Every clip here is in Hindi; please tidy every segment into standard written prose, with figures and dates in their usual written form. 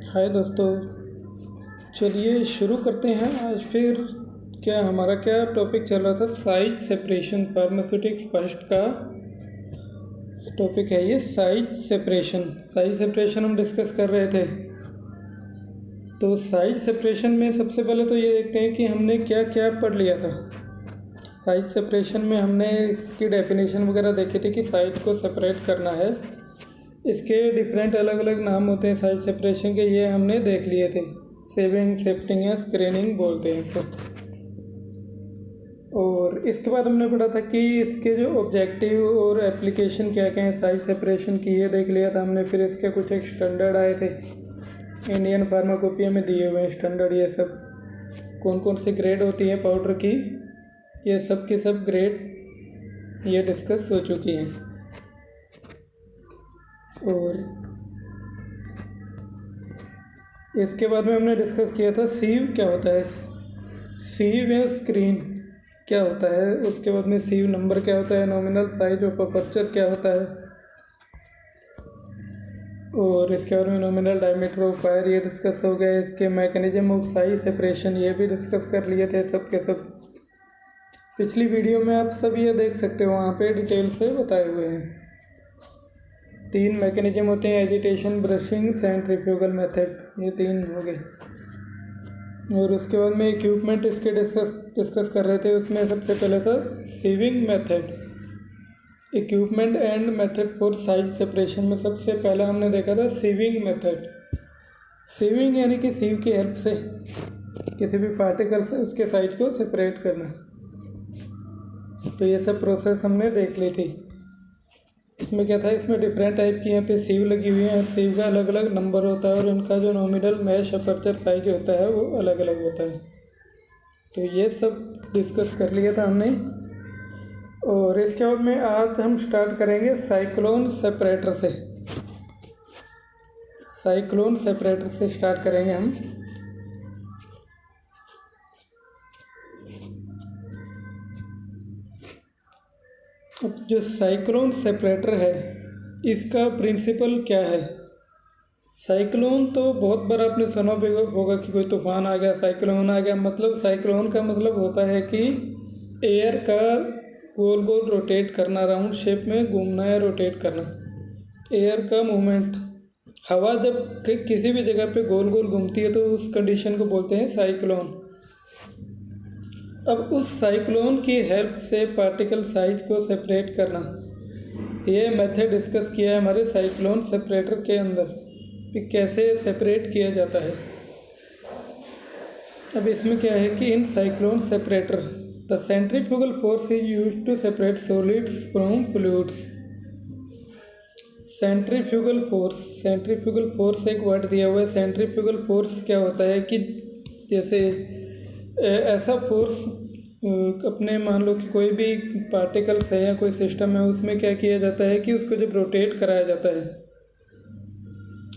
हाय दोस्तों, चलिए शुरू करते हैं। आज फिर हमारा टॉपिक चल रहा था, साइज सेपरेशन। फार्मास्यूटिक्स फर्स्ट का टॉपिक है ये, साइज सेपरेशन हम डिस्कस कर रहे थे। तो साइज सेपरेशन में सबसे पहले तो ये देखते हैं कि हमने क्या क्या पढ़ लिया था। साइज सेपरेशन में हमने इसकी डेफिनेशन वगैरह देखी थी कि साइज को सेपरेट करना है। इसके डिफरेंट अलग अलग नाम होते हैं साइज सेपरेशन के, ये हमने देख लिए थे। सेविंग, शिफ्टिंग या स्क्रीनिंग बोलते हैं इसको। और इसके बाद हमने पढ़ा था कि इसके जो ऑब्जेक्टिव और एप्लीकेशन क्या क्या हैं साइज सेपरेशन की, ये देख लिया था हमने। फिर इसके कुछ एक स्टैंडर्ड आए थे, इंडियन फार्माकोपिया में दिए हुए हैं स्टैंडर्ड। ये सब कौन कौन सी ग्रेड होती है पाउडर की, ये सब की सब ग्रेड ये डिस्कस हो चुकी हैं। और इसके बाद में हमने डिस्कस किया था सीव क्या होता है, सीव या स्क्रीन क्या होता है। उसके बाद में सीव नंबर क्या होता है, नॉमिनल साइज ऑफ अपर्चर क्या होता है, और इसके बाद में नॉमिनल डायमीटर ऑफ फायर ये डिस्कस हो गया। इसके मैकेनिज्म ऑफ साइज सेपरेशन ये भी डिस्कस कर लिए थे सब के सब। पिछली वीडियो में आप सब ये देख सकते हो, वहाँ पे डिटेल से बताए हुए हैं। 3 मैकेनिज्म होते हैं, एजिटेशन, ब्रशिंग, सेंट्रीफ्यूगल मेथड, ये 3 हो गए। और उसके बाद में इक्विपमेंट इसके डिस्कस कर रहे थे। उसमें सबसे पहले था sieving method, equipment and method for size separation में सबसे पहला हमने देखा था सीविंग मेथड। सीविंग यानी कि सीव की हेल्प से किसी भी पार्टिकल से उसके साइज को सेपरेट करना। तो ये सब प्रोसेस हमने देख ली थी। इसमें क्या था, इसमें डिफरेंट टाइप की यहाँ पे सीव लगी हुई है और सीव का अलग अलग नंबर होता है और इनका जो नॉमिनल मैश अपर्चर साइज होता है वो अलग अलग होता है। तो ये सब डिस्कस कर लिया था हमने। और इसके बाद में आज हम स्टार्ट करेंगे साइक्लोन सेपरेटर से। साइक्लोन सेपरेटर से स्टार्ट करेंगे हम। अब जो साइक्लोन सेपरेटर है इसका प्रिंसिपल क्या है। साइक्लोन तो बहुत बार आपने सुना होगा कि कोई तूफान आ गया, साइक्लोन आ गया। मतलब साइक्लोन का मतलब होता है कि एयर का गोल गोल रोटेट करना, राउंड शेप में घूमना या रोटेट करना, एयर का मूवमेंट। हवा जब किसी भी जगह पे गोल गोल घूमती है तो उस कंडीशन को बोलते हैं साइक्लोन। अब उस साइक्लोन की हेल्प से पार्टिकल साइज को सेपरेट करना, ये मेथड डिस्कस किया है हमारे साइक्लोन सेपरेटर के अंदर कि कैसे सेपरेट किया जाता है। अब इसमें क्या है कि in cyclone separator the centrifugal force is used to separate solids from fluids. Centrifugal force एक वर्ड दिया हुआ है। सेंट्रीफ्यूगल फोर्स क्या होता है कि जैसे ऐसा फोर्स अपने मान लो कि कोई भी पार्टिकल्स है या कोई सिस्टम है, उसमें क्या किया जाता है कि उसको जब रोटेट कराया जाता है,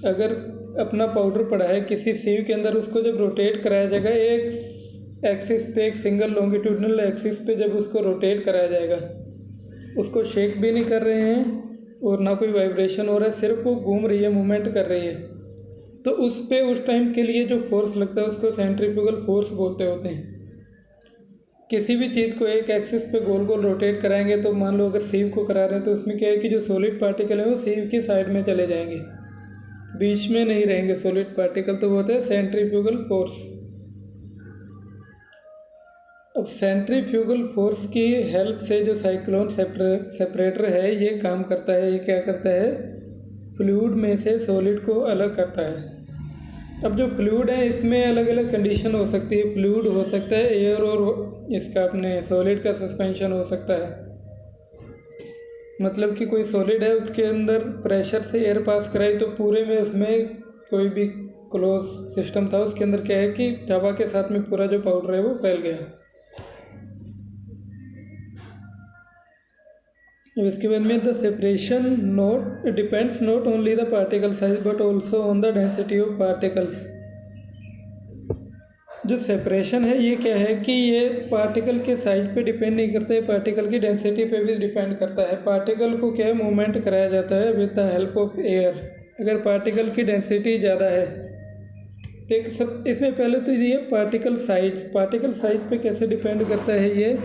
अगर अपना पाउडर पड़ा है किसी सीव के अंदर, उसको जब रोटेट कराया जाएगा एक एक्सिस पे, एक सिंगल लॉन्गिट्यूडनल एक्सिस पे जब उसको रोटेट कराया जाएगा, उसको शेक भी नहीं कर रहे हैं और ना कोई वाइब्रेशन हो रहा है, सिर्फ वो घूम रही है, मूवमेंट कर रही है। तो उस पे उस टाइम के लिए जो फोर्स लगता है उसको सेंट्रीफ्यूगल फोर्स बोलते होते हैं। किसी भी चीज़ को एक एक्सिस पे गोल गोल रोटेट कराएंगे तो मान लो अगर सीव को करा रहे हैं तो उसमें क्या है कि जो सॉलिड पार्टिकल है वो सीव की साइड में चले जाएंगे, बीच में नहीं रहेंगे सॉलिड पार्टिकल। तो वो होता है सेंट्रीफ्यूगल फोर्स। अब सेंट्रीफ्यूगल फोर्स की हेल्प से जो साइक्लोन सेपरेटर है ये काम करता है। ये क्या करता है, फ्लूइड में से सॉलिड को अलग करता है। अब जो फ्लूइड है इसमें अलग अलग कंडीशन हो सकती है। फ्लूइड हो सकता है एयर, और इसका अपने सॉलिड का सस्पेंशन हो सकता है। मतलब कि कोई सॉलिड है, उसके अंदर प्रेशर से एयर पास कराई तो पूरे में उसमें कोई भी क्लोज सिस्टम था, उसके अंदर क्या है कि हवा के साथ में पूरा जो पाउडर है वो फैल गया। इसके बाद में the separation note depends not only the particle size but also on the density of particles. जो सेपरेशन है ये क्या है कि ये पार्टिकल के साइज पे डिपेंड नहीं करता है, पार्टिकल की डेंसिटी पे भी डिपेंड करता है। पार्टिकल को क्या है, मूवमेंट कराया जाता है with the help of air. अगर पार्टिकल की डेंसिटी ज़्यादा है एक सब इसमें पहले तो ये पार्टिकल साइज पे कैसे डिपेंड करता है ये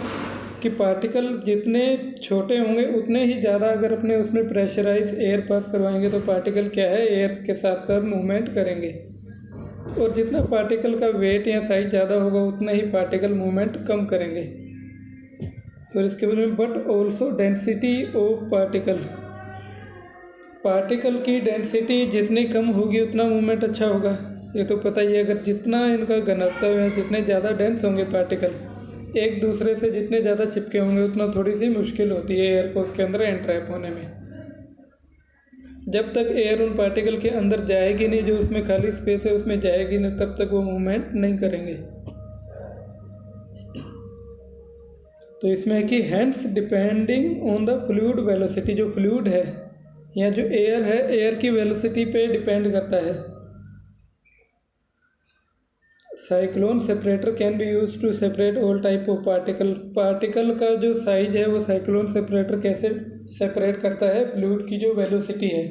कि पार्टिकल जितने छोटे होंगे उतने ही ज़्यादा अगर अपने उसमें प्रेशराइज एयर पास करवाएंगे तो पार्टिकल क्या है एयर के साथ साथ मूवमेंट करेंगे, और जितना पार्टिकल का वेट या साइज ज़्यादा होगा उतना ही पार्टिकल मूवमेंट कम करेंगे। और इसके बाद में but also density of particle की डेंसिटी जितनी कम होगी उतना मूवमेंट अच्छा होगा, ये तो पता ही है। अगर जितना इनका घनत्व है, जितने ज़्यादा डेंस होंगे पार्टिकल, एक दूसरे से जितने ज़्यादा चिपके होंगे उतना थोड़ी सी मुश्किल होती है एयर को उसके अंदर एंट्रैप होने में। जब तक एयर उन पार्टिकल के अंदर जाएगी नहीं, जो उसमें खाली स्पेस है उसमें जाएगी नहीं, तब तक वो मूवमेंट नहीं करेंगे। तो इसमें है कि hence depending on the fluid velocity, जो फ्लूइड है या जो एयर है, एयर की वेलोसिटी पे डिपेंड करता है। Cyclone separator can be use to separate all type of particle का जो साइज है वो साइक्लोन सेपरेटर कैसे सेपरेट करता है, फ्लूइड की जो वेलोसिटी है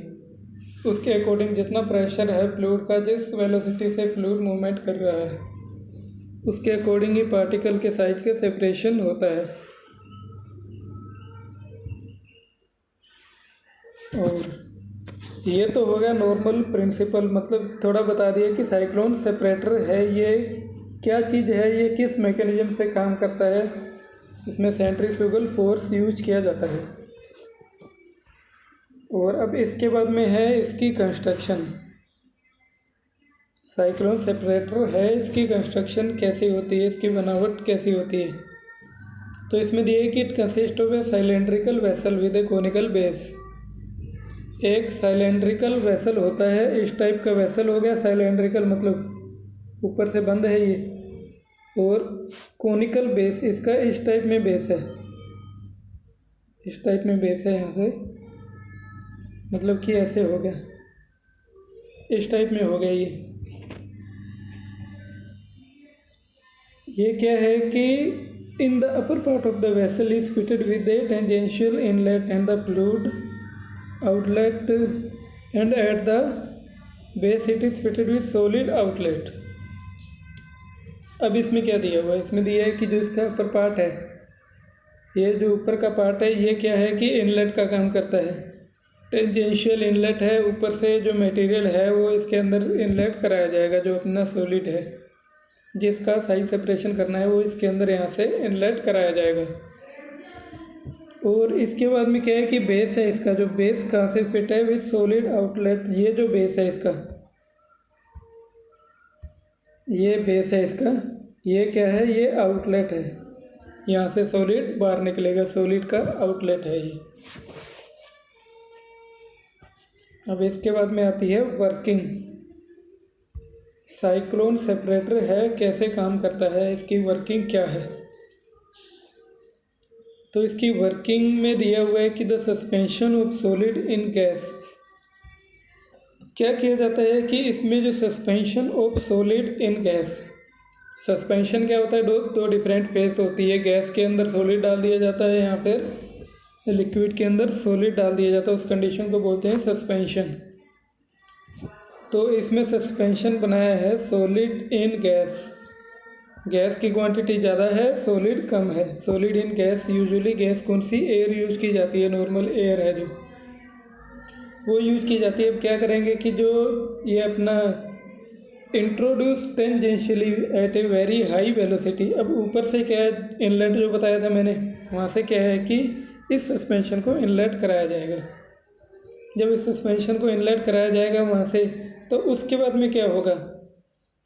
उसके अकॉर्डिंग, जितना प्रेशर है फ्लूइड का, जिस वेलोसिटी से फ्लूइड मूवमेंट कर रहा है उसके अकॉर्डिंग ही पार्टिकल के साइज का सेपरेशन होता है। और ये तो हो गया नॉर्मल प्रिंसिपल, मतलब थोड़ा बता दिया कि साइक्लोन सेपरेटर है ये क्या चीज़ है, ये किस मैकेनिज्म से काम करता है, इसमें सेंट्रीफ्यूगल फोर्स यूज किया जाता है। और अब इसके बाद में है इसकी कंस्ट्रक्शन। साइक्लोन सेपरेटर है, इसकी कंस्ट्रक्शन कैसी होती है, इसकी बनावट कैसी होती है। तो इसमें दिया है कि it consist of a cylindrical vessel with a conical base. एक साइलेंड्रिकल वेसल होता है, इस टाइप का वेसल हो गया साइलेंड्रिकल, मतलब ऊपर से बंद है ये, और कोनिकल बेस इसका इस टाइप में बेस है, इस टाइप में बेस है यहाँ से, मतलब कि ऐसे हो गया, इस टाइप में हो गया ये क्या है कि in the upper part of the vessel is fitted with A tangential inlet and the fluid outlet and at the base it is fitted with solid outlet. अब इसमें क्या दिया हुआ है, इसमें दिया है कि जो इसका अपर पार्ट है, ये जो ऊपर का पार्ट है ये क्या है कि इनलेट का काम करता है, टेंजेंशियल इनलेट है, ऊपर से जो मटेरियल है वो इसके अंदर इनलेट कराया जाएगा, जो अपना सॉलिड है जिसका साइज सेपरेशन करना है वो इसके अंदर यहाँ से इनलेट कराया जाएगा। और इसके बाद में क्या है कि बेस है इसका, जो बेस कहाँ से फिट है विद सॉलिड आउटलेट, ये जो बेस है इसका, ये बेस है इसका, ये क्या है, ये आउटलेट है, यहाँ से सॉलिड बाहर निकलेगा, सॉलिड का आउटलेट है ये। अब इसके बाद में आती है वर्किंग। साइक्लोन सेपरेटर है, कैसे काम करता है, इसकी वर्किंग क्या है। तो इसकी वर्किंग में दिया हुआ है कि the suspension of solid in gas. क्या किया जाता है कि इसमें जो suspension of solid in gas, suspension क्या होता है, दो डिफरेंट फेस होती है, गैस के अंदर सॉलिड डाल दिया जाता है, यहाँ पर लिक्विड के अंदर सॉलिड डाल दिया जाता है, उस कंडीशन को बोलते हैं सस्पेंशन। तो इसमें सस्पेंशन बनाया है सॉलिड इन गैस, गैस की क्वांटिटी ज़्यादा है, सॉलिड कम है। Solid in gas, usually gas कौन सी, एयर यूज की जाती है, नॉर्मल एयर है जो वो यूज की जाती है। अब क्या करेंगे कि जो ये अपना introduce tangentially at a very high velocity, अब ऊपर से क्या है, इनलेट जो बताया था मैंने, वहाँ से क्या है कि इस सस्पेंशन को इनलेट कराया जाएगा। जब इस सस्पेंशन को इनलेट कराया जाएगा वहाँ से, तो उसके बाद में क्या होगा,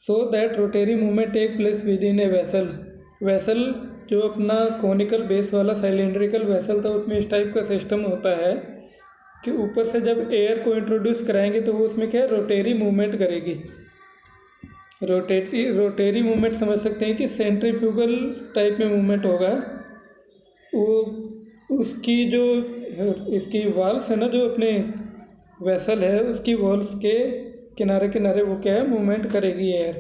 so that rotary movement take place within a vessel जो अपना कोनिकल बेस वाला सिलेंड्रिकल वेसल था उसमें इस टाइप का सिस्टम होता है कि ऊपर से जब एयर को इंट्रोड्यूस कराएंगे तो वो उसमें क्या है, रोटेरी मूवमेंट करेगी। रोटेरी मूवमेंट समझ सकते हैं कि सेंट्रीफ्यूगल टाइप में मूवमेंट होगा। वो उसकी जो इसकी वॉल्स है ना, जो अपने वेसल है उसकी वॉल्स के किनारे किनारे वो क्या है, मूवमेंट करेगी air.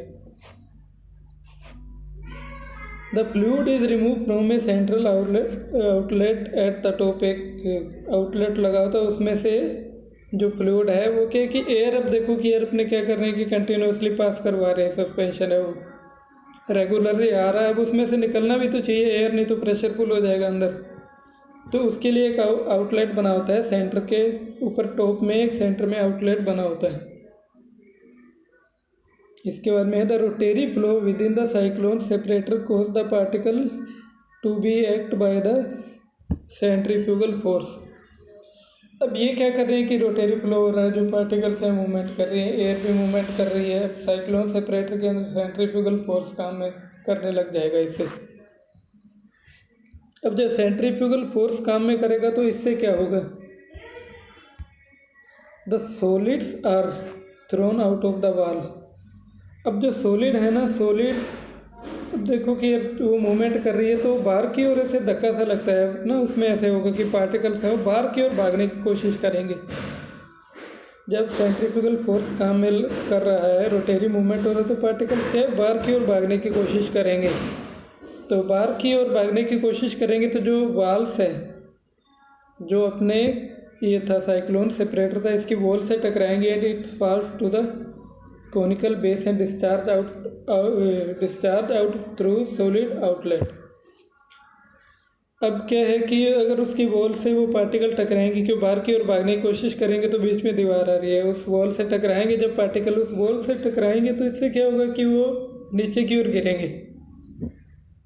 The fluid is remove from A central outlet at the top. एक आउटलेट लगा होता है, उसमें से जो फ्लूइड है वो क्या है कि एयर, अब देखो कि एयर अपने क्या कर रहे हैं कि कंटिन्यूसली पास करवा रहे हैं, सस्पेंशन है वो रेगुलरली आ रहा है, अब उसमें से निकलना भी तो चाहिए एयर, नहीं तो प्रेशर फुल हो जाएगा अंदर। तो उसके लिए एक आउटलेट बना होता है सेंटर के ऊपर, टॉप में एक सेंटर में आउटलेट बना होता है। इसके बाद में है the rotary flow within the cyclone separator cause the particle to be act by the centrifugal force. अब ये क्या कर रहे हैं कि रोटेरी फ्लो हो रहा है, जो पार्टिकल्स हैं मूवमेंट कर रही है, एयर भी मूवमेंट कर रही है, साइक्लोन सेपरेटर के अंदर सेंट्रीफ्यूगल फोर्स काम में करने लग जाएगा इससे। अब जब सेंट्रीफ्यूगल फोर्स काम में करेगा तो इससे क्या होगा, the solids are thrown out of the wall. अब जो सॉलिड है ना, सॉलिड देखो कि वो मूवमेंट कर रही है तो बाहर की ओर ऐसे धक्का सा लगता है ना, उसमें ऐसे होगा कि पार्टिकल्स हैं वो बाहर की ओर भागने की कोशिश करेंगे। जब सेंट्रीफ्यूगल फोर्स काम में कर रहा है, रोटेरी मूवमेंट हो रहा है, तो पार्टिकल क्या है बाहर की ओर भागने की कोशिश करेंगे। तो बाहर की ओर भागने की कोशिश करेंगे तो जो वॉल्स है, जो अपने ये था साइक्लोन सेपरेटर था, इसकी वॉल से टकराएंगे and it falls to the conical base and discharge out through solid outlet. अब क्या है कि अगर उसकी वॉल से वो पार्टिकल टकराएंगे, क्यों बाहर की ओर भागने की कोशिश करेंगे तो बीच में दीवार आ रही है, उस वॉल से टकराएंगे, जब पार्टिकल उस वॉल से टकराएंगे तो इससे क्या होगा कि वो नीचे की ओर गिरेंगे।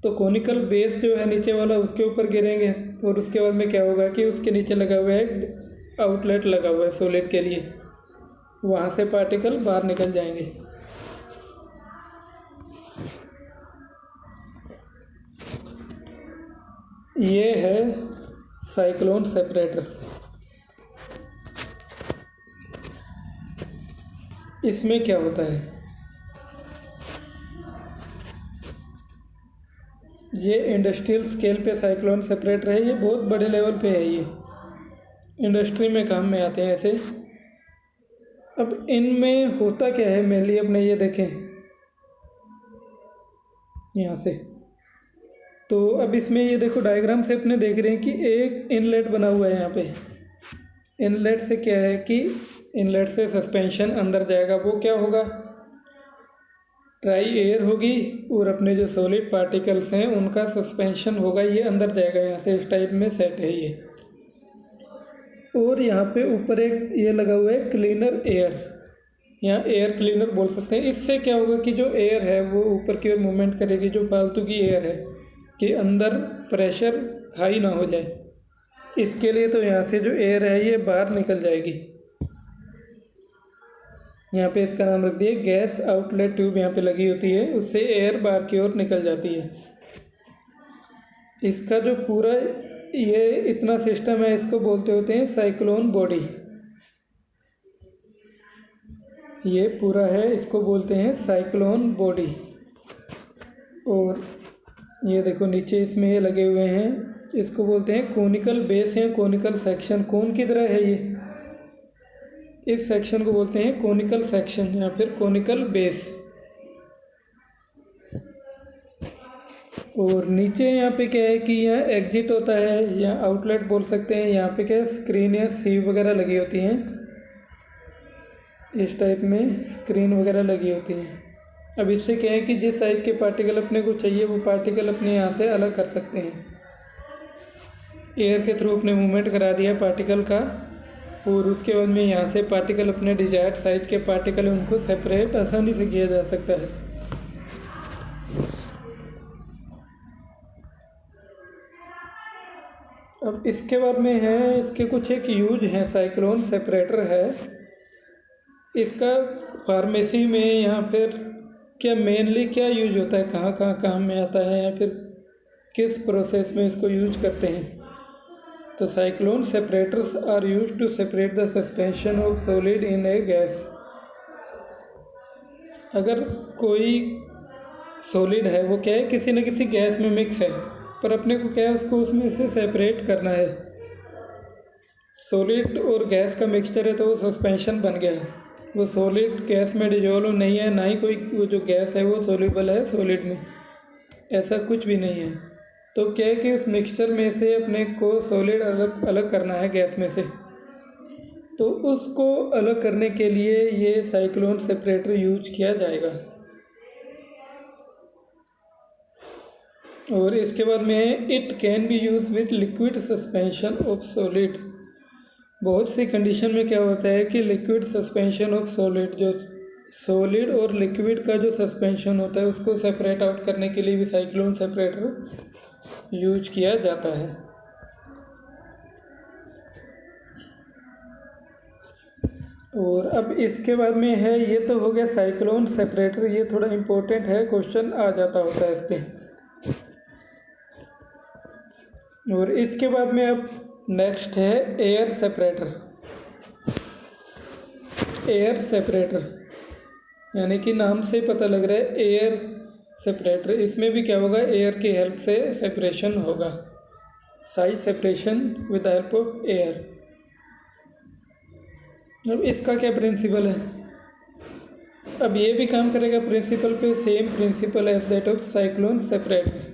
तो कोनिकल बेस जो है नीचे वाला उसके ऊपर गिरेंगे, और उसके बाद में क्या होगा कि उसके नीचे लगा हुआ है आउटलेट लगा हुआ है सॉलिड के लिए, वहाँ से पार्टिकल बाहर निकल जाएंगे। ये है साइक्लोन सेपरेटर। इसमें क्या होता है, ये इंडस्ट्रियल स्केल पे साइक्लोन सेपरेटर है, ये बहुत बड़े लेवल पे है, ये इंडस्ट्री में काम में आते हैं ऐसे। अब इनमें होता क्या है मेनली, अपने ये देखें यहाँ से, तो अब इसमें ये देखो डायग्राम से अपने देख रहे हैं कि एक इनलेट बना हुआ है यहाँ पे। इनलेट से क्या है कि इनलेट से सस्पेंशन अंदर जाएगा, वो क्या होगा, ड्राई एयर होगी और अपने जो सॉलिड पार्टिकल्स हैं उनका सस्पेंशन होगा, ये अंदर जाएगा यहाँ से, इस टाइप में सेट है ये। और यहाँ पे ऊपर एक ये लगा हुआ है क्लीनर एयर, यहाँ एयर क्लीनर बोल सकते हैं। इससे क्या होगा कि जो एयर है वो ऊपर की ओर मूवमेंट करेगी, जो फालतू की एयर है कि अंदर प्रेशर हाई ना हो जाए, इसके लिए तो यहाँ से जो एयर है ये बाहर निकल जाएगी। यहाँ पे इसका नाम रख दिए गैस आउटलेट ट्यूब, यहाँ पे लगी होती है, उससे एयर बाहर की ओर निकल जाती है। इसका जो पूरा ये इतना सिस्टम है, इसको बोलते होते हैं साइक्लोन बॉडी। ये पूरा है, इसको बोलते हैं साइक्लोन बॉडी। और ये देखो नीचे इसमें ये लगे हुए हैं, इसको बोलते हैं कोनिकल बेस या कोनिकल सेक्शन। कोन की तरह है ये, इस सेक्शन को बोलते हैं कोनिकल सेक्शन या फिर कोनिकल बेस। और नीचे यहाँ पे क्या है कि यहाँ एग्जिट होता है या आउटलेट बोल सकते हैं। यहाँ पे क्या है स्क्रीन या सीव वगैरह लगी होती हैं, इस टाइप में स्क्रीन वगैरह लगी होती हैं। अब इससे क्या है कि जिस साइज के पार्टिकल अपने को चाहिए वो पार्टिकल अपने यहाँ से अलग कर सकते हैं। एयर के थ्रू अपने मूवमेंट करा दिया पार्टिकल का, और उसके बाद में यहाँ से पार्टिकल अपने डिजायर्ड साइज के पार्टिकल उनको सेपरेट आसानी से किया जा सकता है। अब इसके बाद में है, इसके कुछ एक यूज हैं। साइक्लोन सेपरेटर है, इसका फार्मेसी में या फिर क्या मेनली क्या यूज होता है, कहाँ कहाँ काम में आता है या फिर किस प्रोसेस में इसको यूज करते हैं। तो cyclone separators are use to separate the suspension of solid in a gas. अगर कोई सॉलिड है वो क्या है किसी न किसी गैस में मिक्स है, पर अपने को क्या है उसको उसमें से सेपरेट करना है। सॉलिड और गैस का मिक्सचर है तो वो सस्पेंशन बन गया है, वो सॉलिड गैस में डिजोल्व नहीं है, ना ही कोई वो जो गैस है वो सॉल्युबल है सॉलिड में, ऐसा कुछ भी नहीं है। तो क्या है कि उस मिक्सचर में से अपने को सॉलिड अलग अलग करना है गैस में से। तो उसको अलग करने के लिए ये साइक्लोन सेपरेटर यूज किया जाएगा। और इसके बाद में है it can be use with liquid suspension of solid. बहुत सी कंडीशन में क्या होता है कि लिक्विड सस्पेंशन ऑफ सॉलिड, जो सॉलिड और लिक्विड का जो सस्पेंशन होता है उसको सेपरेट आउट करने के लिए भी साइक्लोन सेपरेटर यूज किया जाता है। और अब इसके बाद में है, ये तो हो गया साइक्लोन सेपरेटर, ये थोड़ा इम्पोर्टेंट है, क्वेश्चन आ जाता होता है इस पर। और इसके बाद में अब नेक्स्ट है एयर सेपरेटर। एयर सेपरेटर यानी कि नाम से पता लग रहा है एयर सेपरेटर। इसमें भी क्या होगा, एयर की हेल्प से सेपरेशन होगा, size separation with the help of air. अब इसका क्या प्रिंसिपल है, अब ये भी काम करेगा प्रिंसिपल पे, same principle as that of cyclone separator.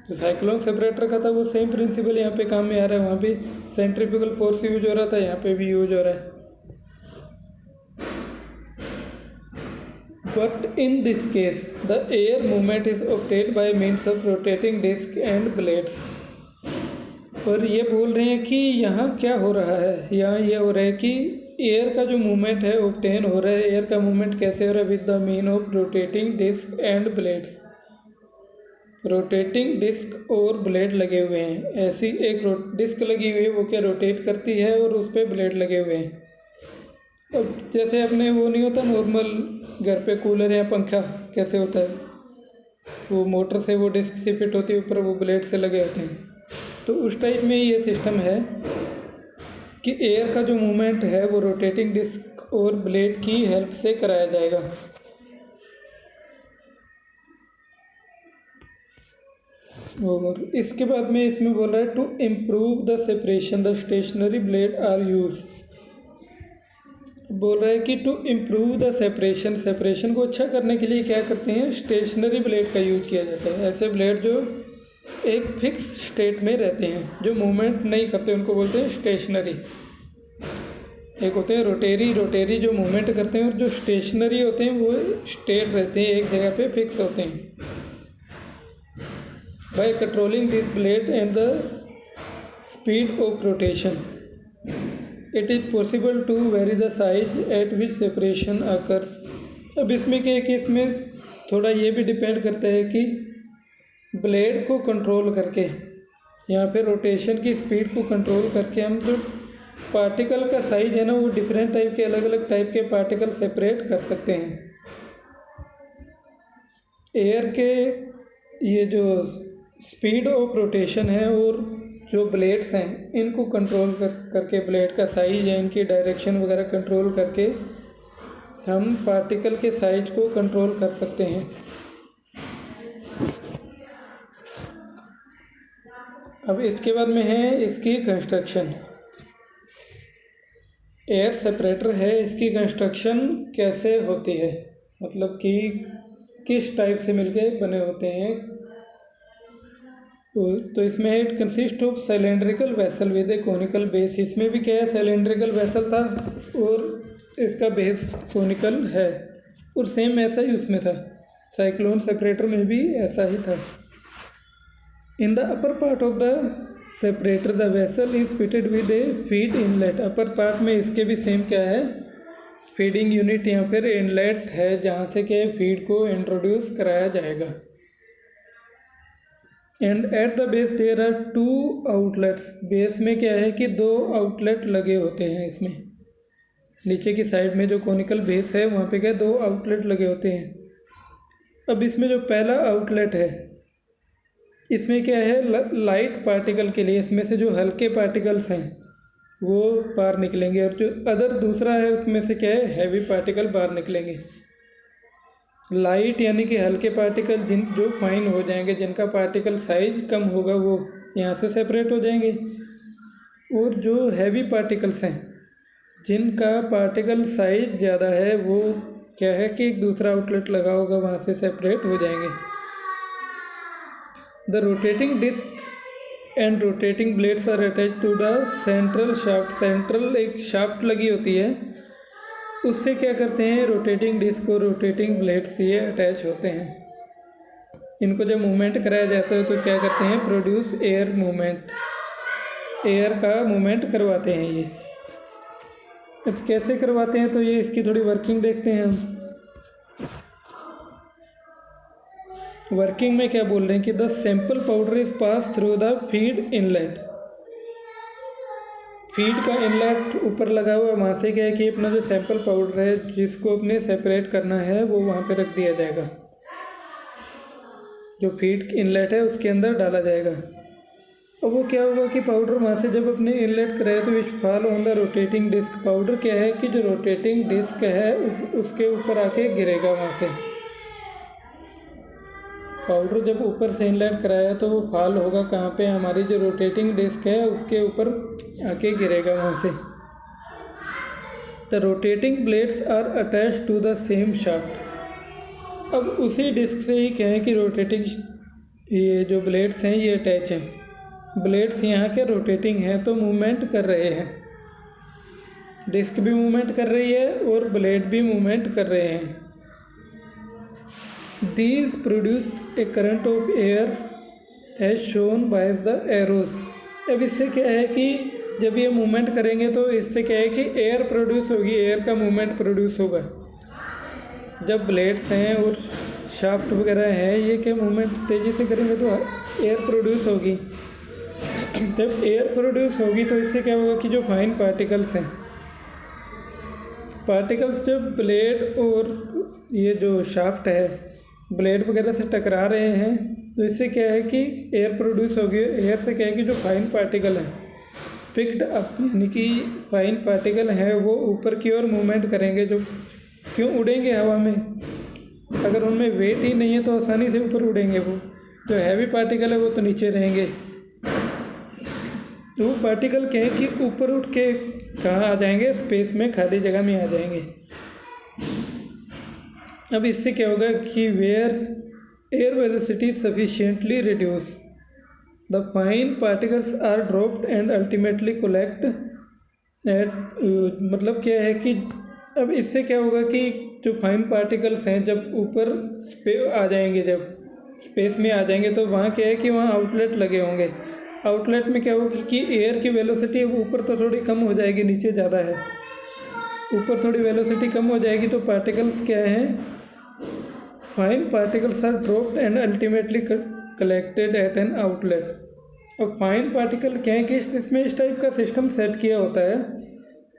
जो साइक्लोन सेपरेटर का था वो सेम प्रिंसिपल यहाँ पे काम में आ रहा है। वहाँ भी सेंट्रीफ्यूगल फोर्स यूज हो रहा था, यहाँ पे भी यूज हो रहा है। But in this case the air movement is obtained by means of rotating disc and blades. और ये बोल रहे हैं कि यहाँ क्या हो रहा है, यहाँ ये हो रहा है कि एयर का जो मूवमेंट है ऑब्टेन हो रहा है। एयर का मूवमेंट कैसे हो रहा है, with the mean of rotating disc and blades. Rotating disc और ब्लेड लगे हुए हैं। ऐसी एक डिस्क लगी हुई है, वो क्या रोटेट करती है, और उस पर ब्लेड लगे हुए हैं। अब जैसे अपने वो नहीं होता नॉर्मल घर पे कूलर या पंखा कैसे होता है, वो मोटर से वो डिस्क से फिट होती है, ऊपर वो ब्लेड से लगे होते हैं। तो उस टाइप में ये सिस्टम है कि एयर का जो मूवमेंट है वो रोटेटिंग डिस्क और ब्लेड की हेल्प से कराया जाएगा। और इसके बाद में इसमें बोल रहा है to improve the separation the stationary blade are use. बोल रहा है कि to improve the separation, separation को अच्छा करने के लिए क्या करते हैं, स्टेशनरी ब्लेड का यूज किया जाता है। ऐसे ब्लेड जो एक फिक्स स्टेट में रहते हैं, जो मूवमेंट नहीं करते, उनको बोलते हैं स्टेशनरी। एक होते हैं रोटेरी, रोटेरी जो मूवमेंट करते हैं, और जो स्टेशनरी होते हैं वो स्टेट रहते हैं, एक जगह पे फिक्स होते हैं। By controlling this blade and the speed of rotation it is possible to vary the size at which separation occurs. अब इसमें क्या है कि इसमें थोड़ा ये भी डिपेंड करता है कि ब्लेड को कंट्रोल करके, यहाँ पे रोटेशन की स्पीड को कंट्रोल करके हम जो पार्टिकल का साइज है ना, वो डिफरेंट टाइप के, अलग अलग टाइप के पार्टिकल सेपरेट कर सकते हैं। एयर के ये जो स्पीड ऑफ रोटेशन है और जो ब्लेड्स हैं इनको कंट्रोल करके, ब्लेड का साइज है, इनकी डायरेक्शन वगैरह कंट्रोल करके हम पार्टिकल के साइज को कंट्रोल कर सकते हैं। अब इसके बाद में है इसकी कंस्ट्रक्शन। एयर सेपरेटर है, इसकी कंस्ट्रक्शन कैसे होती है, मतलब कि किस टाइप से मिलके बने होते हैं। तो इसमें it consist of cylindrical vessel with a conical base. इसमें भी क्या है, सिलेंड्रिकल वेसल था और इसका बेस कोनिकल है, और सेम ऐसा ही उसमें था, साइक्लोन सेपरेटर में भी ऐसा ही था। In the upper part of the separator the vessel is fitted with A feed inlet. Upper part में इसके भी सेम क्या है, फीडिंग यूनिट या फिर इनलेट है, जहाँ से क्या फीड को इंट्रोड्यूस कराया जाएगा। And at the base there are 2 outlets. Base में क्या है कि 2 आउटलेट लगे होते हैं। इसमें नीचे की साइड में जो कोनिकल बेस है वहाँ पे क्या 2 आउटलेट लगे होते हैं। अब इसमें जो पहला आउटलेट है, इसमें क्या है, लाइट पार्टिकल के लिए, इसमें से जो हल्के पार्टिकल्स हैं वो बाहर निकलेंगे, और जो अदर दूसरा है उसमें से क्या है, हैवी पार्टिकल बाहर निकलेंगे। लाइट यानी कि हल्के पार्टिकल जो फाइन हो जाएंगे, जिनका पार्टिकल साइज कम होगा, वो यहाँ से सेपरेट हो जाएंगे। और जो हैवी पार्टिकल्स हैं, जिनका पार्टिकल साइज ज़्यादा है, वो क्या है कि एक दूसरा आउटलेट लगा होगा, वहाँ से सेपरेट हो जाएंगे। The rotating disc and rotating blades are attach to the central shaft. Central एक शाफ्ट लगी होती है, उससे क्या करते हैं, रोटेटिंग डिस्क और रोटेटिंग ब्लेड्स ये अटैच होते हैं। इनको जब मूवमेंट कराया जाता है तो क्या करते हैं, प्रोड्यूस एयर मूवमेंट, एयर का मूवमेंट करवाते हैं ये। अब कैसे करवाते हैं तो ये इसकी थोड़ी वर्किंग देखते हैं हम। वर्किंग में क्या बोल रहे हैं कि the sample powder is pass through the feed inlet. Feed का इनलेट ऊपर लगा हुआ है, वहाँ से क्या है कि अपना जो सैंपल पाउडर है जिसको अपने सेपरेट करना है वो वहाँ पे रख दिया जाएगा। जो फीड इनलेट है उसके अंदर डाला जाएगा। अब वो क्या होगा कि पाउडर वहाँ से जब अपने इनलेट कराए तो which fall on the rotating disc. Powder क्या है कि जो रोटेटिंग डिस्क है उसके ऊपर आके गिरेगा। वहाँ से पाउडर जब ऊपर से इनलेट कराया तो वो फॉल होगा कहाँ पे, हमारी जो रोटेटिंग डिस्क है उसके ऊपर आके गिरेगा वहाँ से। The rotating blades are attach to the same shaft. अब उसी डिस्क से ही क्या है कि रोटेटिंग ये जो ब्लेड्स हैं ये अटैच हैं। ब्लेड्स यहाँ के रोटेटिंग हैं तो मूवमेंट कर रहे हैं, डिस्क भी मूवमेंट कर रही है और ब्लेड भी मूवमेंट कर रहे हैं। These produce a current of air as shown by the arrows। अब इससे क्या है कि जब ये मूवमेंट करेंगे तो इससे क्या है कि एयर प्रोड्यूस होगी, एयर का मूवमेंट प्रोड्यूस होगा। जब ब्लेड्स हैं और शाफ्ट वगैरह हैं ये क्या मूवमेंट तेज़ी से करेंगे तो एयर प्रोड्यूस होगी। जब एयर प्रोड्यूस होगी तो इससे क्या होगा कि जो फाइन पार्टिकल्स हैं, पार्टिकल्स जब ब्लेड और ये जो शाफ्ट है ब्लेड वगैरह से टकरा रहे हैं तो इससे क्या है कि एयर प्रोड्यूस होगी। एयर से क्या है कि जो फाइन पार्टिकल हैं पिक्ड अप, यानी कि फाइन पार्टिकल हैं वो ऊपर की ओर मूवमेंट करेंगे। जो क्यों उड़ेंगे हवा में, अगर उनमें वेट ही नहीं है तो आसानी से ऊपर उड़ेंगे। वो जो हैवी पार्टिकल है वो तो नीचे रहेंगे। तो वो पार्टिकल क्या है कि ऊपर उठ के कहाँ आ जाएंगे, स्पेस में, खाली जगह में आ जाएंगे। अब इससे क्या होगा कि where air velocity sufficiently reduce the fine particles are dropped and ultimately collect at, मतलब क्या है कि अब इससे क्या होगा कि जो फाइन पार्टिकल्स हैं जब ऊपर आ जाएंगे, जब स्पेस में आ जाएंगे तो वहाँ क्या है कि वहाँ आउटलेट लगे होंगे। आउटलेट में क्या होगा कि एयर की वेलोसिटी ऊपर तो थोड़ी कम हो जाएगी, नीचे ज़्यादा है। ऊपर थोड़ी वेलोसिटी कम हो जाएगी तो पार्टिकल्स क्या हैं, fine particles are dropped and ultimately collected at an outlet. और फाइन पार्टिकल क्या है कि इसमें इस टाइप का सिस्टम सेट किया होता है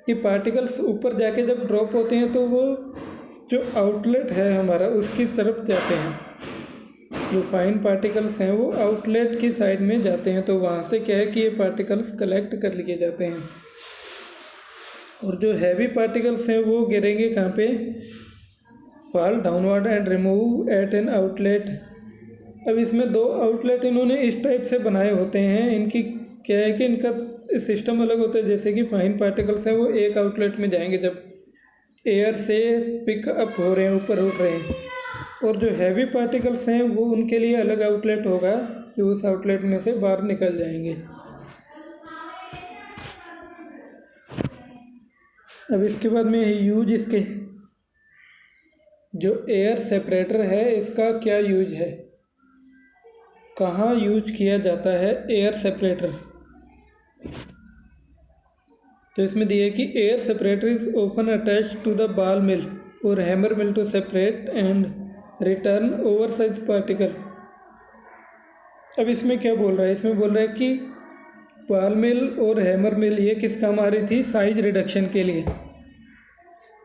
कि पार्टिकल्स ऊपर जाके जब ड्रॉप होते हैं तो वो जो आउटलेट है हमारा उसकी तरफ जाते हैं। जो फाइन पार्टिकल्स हैं वो आउटलेट की साइड में जाते हैं तो वहाँ से क्या है कि ये पार्टिकल्स कलेक्ट कर लिए जाते हैं। और जो हैवी पार्टिकल्स हैं वो गिरेंगे कहाँ पे, fall downward and remove at an outlet. अब इसमें दो आउटलेट इन्होंने इस टाइप से बनाए होते हैं। इनकी क्या है कि इनका सिस्टम अलग होता है। जैसे कि फाइन पार्टिकल्स हैं वो एक आउटलेट में जाएंगे जब एयर से पिक अप हो रहे हैं, ऊपर उठ रहे हैं। और जो हैवी पार्टिकल्स हैं वो उनके लिए अलग आउटलेट होगा जो उस आउटलेट में से बाहर निकल जाएंगे। अब इसके बाद में यूज, इसके जो एयर सेपरेटर है इसका क्या यूज है, कहाँ यूज किया जाता है एयर सेपरेटर। तो इसमें दिया है कि air separator is open attach to the ball mill और hammer mill to separate and return oversize particle. अब इसमें क्या बोल रहा है, इसमें बोल रहा है कि बॉल मिल और हैमर मिल ये किस काम आ रही थी, साइज रिडक्शन के लिए।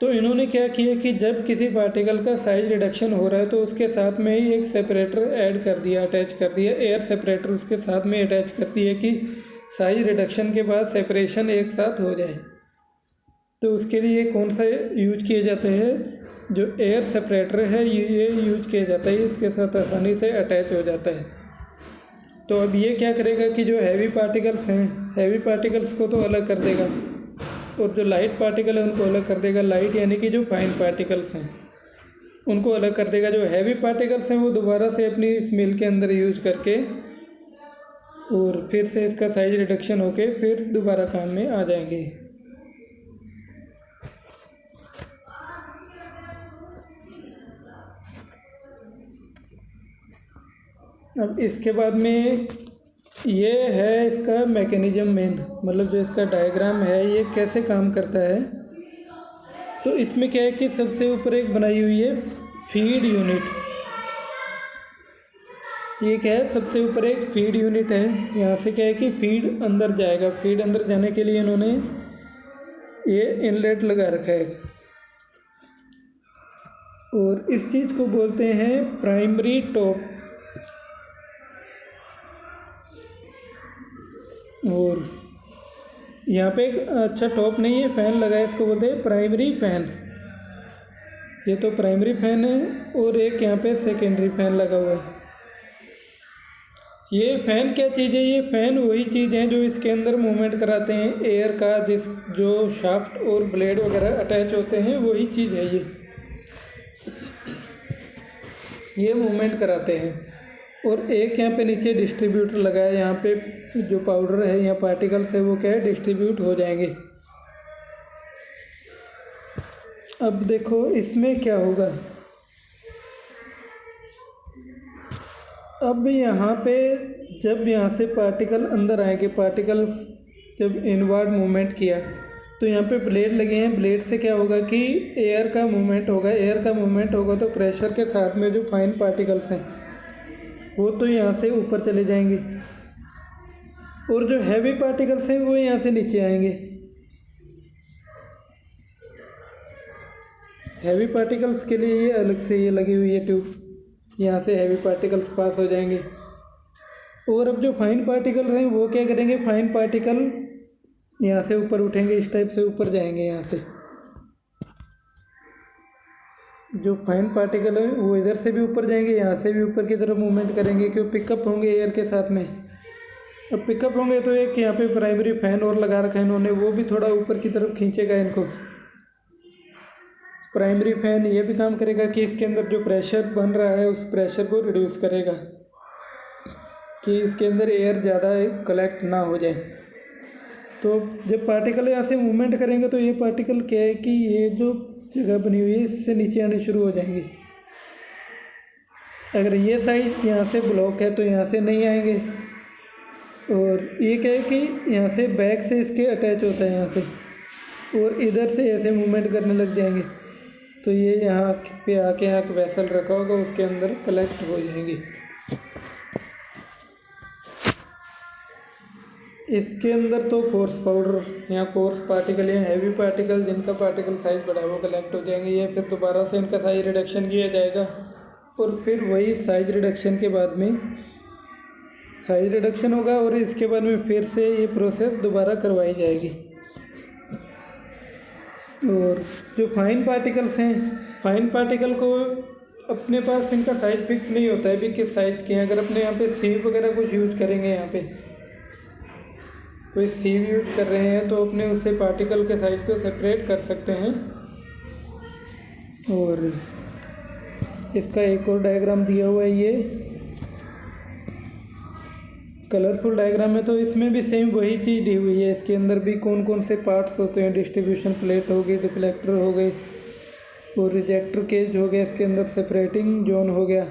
तो इन्होंने क्या किया कि जब किसी पार्टिकल का साइज रिडक्शन हो रहा है तो उसके साथ में ही एक सेपरेटर ऐड कर दिया, अटैच कर दिया। एयर सेपरेटर उसके साथ में अटैच करती है कि साइज रिडक्शन के बाद सेपरेशन एक साथ हो जाए। तो उसके लिए कौन सा यूज किए जाते हैं, जो एयर सेपरेटर है ये यूज किया जाता है, इसके साथ आसानी से अटैच हो जाता है। तो अब ये क्या करेगा कि जो हैवी पार्टिकल्स हैं, हैवी पार्टिकल्स को तो अलग कर देगा और जो लाइट पार्टिकल है उनको अलग कर देगा। लाइट यानी कि जो फाइन पार्टिकल्स हैं उनको अलग कर देगा। जो हैवी पार्टिकल्स हैं वो दोबारा से अपनी इस मिल के अंदर यूज करके और फिर से इसका साइज रिडक्शन होके फिर दोबारा काम में आ जाएंगे। अब इसके बाद में ये है इसका मैकेनिज्म मेन, मतलब जो इसका डायग्राम है ये कैसे काम करता है। तो इसमें क्या है कि सबसे ऊपर एक बनाई हुई है फीड यूनिट। ये क्या है, सबसे ऊपर एक फीड यूनिट है। यहाँ से क्या है कि फीड अंदर जाएगा। फीड अंदर जाने के लिए इन्होंने ये इनलेट लगा रखा है और इस चीज़ को बोलते हैं प्राइमरी टॉप। और यहाँ पे एक अच्छा टॉप नहीं है, फ़ैन लगा है, इसको बोलते हैं प्राइमरी फ़ैन। ये तो प्राइमरी फ़ैन है और एक यहाँ पे सेकेंडरी फ़ैन लगा हुआ है। ये फ़ैन क्या चीज़ है, ये फ़ैन वही चीज़ है जो इसके अंदर मूवमेंट कराते हैं एयर का, जो शाफ्ट और ब्लेड वगैरह अटैच होते हैं वही चीज़ है ये मूवमेंट कराते हैं। और एक यहाँ पे नीचे डिस्ट्रीब्यूटर लगा है, यहाँ पे जो पाउडर है या पार्टिकल्स है वो क्या है डिस्ट्रीब्यूट हो जाएंगे। अब देखो इसमें क्या होगा। अब यहाँ पे जब यहाँ से पार्टिकल अंदर आएंगे, पार्टिकल्स जब इनवर्ड मूवमेंट किया तो यहाँ पे ब्लेड लगे हैं। ब्लेड से क्या होगा कि एयर का मूवमेंट होगा। एयर का मूवमेंट होगा तो प्रेशर के साथ में जो फाइन पार्टिकल्स हैं वो तो यहाँ से ऊपर चले जाएंगे और जो हैवी पार्टिकल्स हैं वो यहाँ से नीचे आएंगे। हैवी पार्टिकल्स के लिए ये अलग से ये लगी हुई है ट्यूब, यहाँ से हैवी पार्टिकल्स पास हो जाएंगे। और अब जो फाइन पार्टिकल्स हैं वो क्या करेंगे, फाइन पार्टिकल यहाँ से ऊपर उठेंगे, इस टाइप से ऊपर जाएंगे। यहाँ से जो फाइन पार्टिकल है वो इधर से भी ऊपर जाएंगे, यहाँ से भी ऊपर की तरफ मूवमेंट करेंगे, क्यों पिकअप होंगे एयर के साथ में। अब पिकअप होंगे तो एक यहाँ पे प्राइमरी फैन और लगा रखा है इन्होंने, वो भी थोड़ा ऊपर की तरफ खींचेगा इनको। प्राइमरी फैन ये भी काम करेगा कि इसके अंदर जो प्रेशर बन रहा है उस प्रेशर को रिड्यूस करेगा कि इसके अंदर एयर ज़्यादा कलेक्ट ना हो जाए। तो जब पार्टिकल यहाँ से मूवमेंट करेंगे तो ये पार्टिकल क्या है कि ये जो जगह बनी हुई है इससे नीचे आने शुरू हो जाएंगे। अगर ये साइड यहाँ से ब्लॉक है तो यहाँ से नहीं आएंगे। और ये क्या है कि यहाँ से बैक से इसके अटैच होता है यहाँ से, और इधर से ऐसे मूवमेंट करने लग जाएंगे तो ये यहाँ पे आके यहाँ वेसल रखा होगा उसके अंदर कलेक्ट हो जाएंगी। इसके अंदर तो कोर्स पाउडर या कोर्स पार्टिकल या हैवी पार्टिकल, जिनका पार्टिकल साइज़ बड़ा है वो कलेक्ट हो जाएंगे। ये फिर दोबारा से इनका साइज रिडक्शन किया जाएगा और फिर वही साइज रिडक्शन के बाद में साइज रिडक्शन होगा और इसके बाद में फिर से ये प्रोसेस दोबारा करवाई जाएगी। और जो फाइन पार्टिकल्स हैं, फाइन पार्टिकल को अपने पास इनका साइज फिक्स नहीं होता है भी किस साइज़ के हैं। अगर अपने यहाँ पे सीव वगैरह कुछ यूज करेंगे, यहाँ पे कोई सीव यूज कर रहे हैं तो अपने उससे पार्टिकल के साइज को सेपरेट कर सकते हैं। और इसका एक और डायग्राम दिया हुआ है, ये कलरफुल डायग्राम है। तो इसमें भी सेम वही चीज़ दी हुई है। इसके अंदर भी कौन कौन से पार्ट्स होते हैं, डिस्ट्रीब्यूशन प्लेट हो गई, डिफ्लेक्टर हो गई और रिजेक्टर केज हो गया। इसके अंदर सेपरेटिंग जोन हो गया।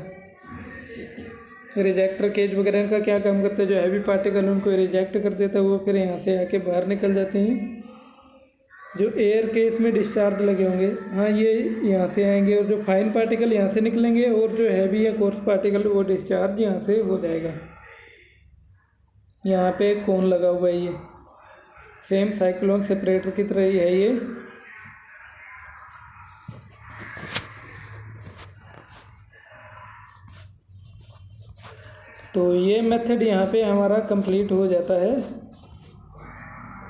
रिजेक्टर केज वगैरह का क्या काम करता है, जो हैवी पार्टिकल उनको रिजेक्ट कर देता है, वो फिर यहाँ से आके बाहर निकल जाते हैं। जो एयर के इसमें डिस्चार्ज लगे होंगे, हाँ, ये यहाँ से आएंगे और जो फाइन पार्टिकल यहाँ से निकलेंगे और जो हैवी या कोर्स पार्टिकल वो डिस्चार्ज यहाँ से हो जाएगा। यहाँ पे एक कोन लगा हुआ है, ये सेम साइक्लोन सेपरेटर की तरह ही है ये। तो ये मेथड यहाँ पे हमारा कंप्लीट हो जाता है।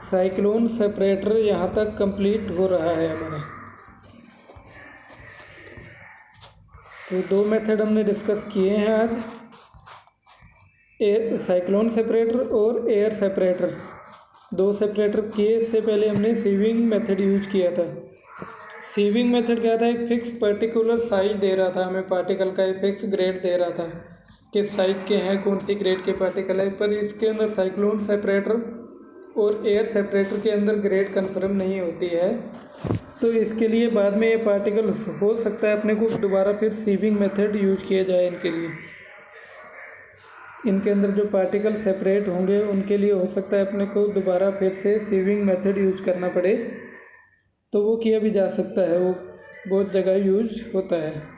साइक्लोन सेपरेटर यहाँ तक कंप्लीट हो रहा है हमारा। तो दो मेथड हमने डिस्कस किए हैं आज, साइक्लोन सेपरेटर और एयर सेपरेटर। दो सेपरेटर किए, इससे पहले हमने सीविंग मेथड यूज किया था। सीविंग मेथड क्या था, एक फिक्स पर्टिकुलर साइज दे रहा था हमें, पार्टिकल का एक फिक्स ग्रेड दे रहा था किस साइज़ के हैं, कौन सी ग्रेड के पार्टिकल है। पर इसके अंदर साइक्लोन सेपरेटर और एयर सेपरेटर के अंदर ग्रेड कंफर्म नहीं होती है, तो इसके लिए बाद में ये पार्टिकल हो सकता है अपने को दोबारा फिर सीविंग मेथड यूज किया जाए इनके लिए। इनके अंदर जो पार्टिकल सेपरेट होंगे उनके लिए हो सकता है अपने को दोबारा फिर से सीविंग मेथड यूज करना पड़े, तो वो किया भी जा सकता है, वो बहुत जगह यूज होता है।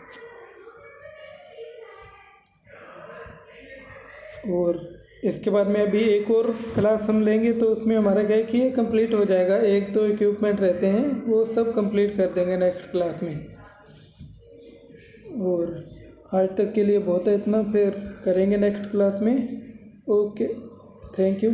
और इसके बाद में अभी एक और क्लास हम लेंगे, तो उसमें हमारा क्या है कि ये कंप्लीट हो जाएगा। एक दो इक्विपमेंट रहते हैं वो सब कंप्लीट कर देंगे नेक्स्ट क्लास में। और आज तक के लिए बहुत है इतना, फिर करेंगे नेक्स्ट क्लास में। Okay, thank you.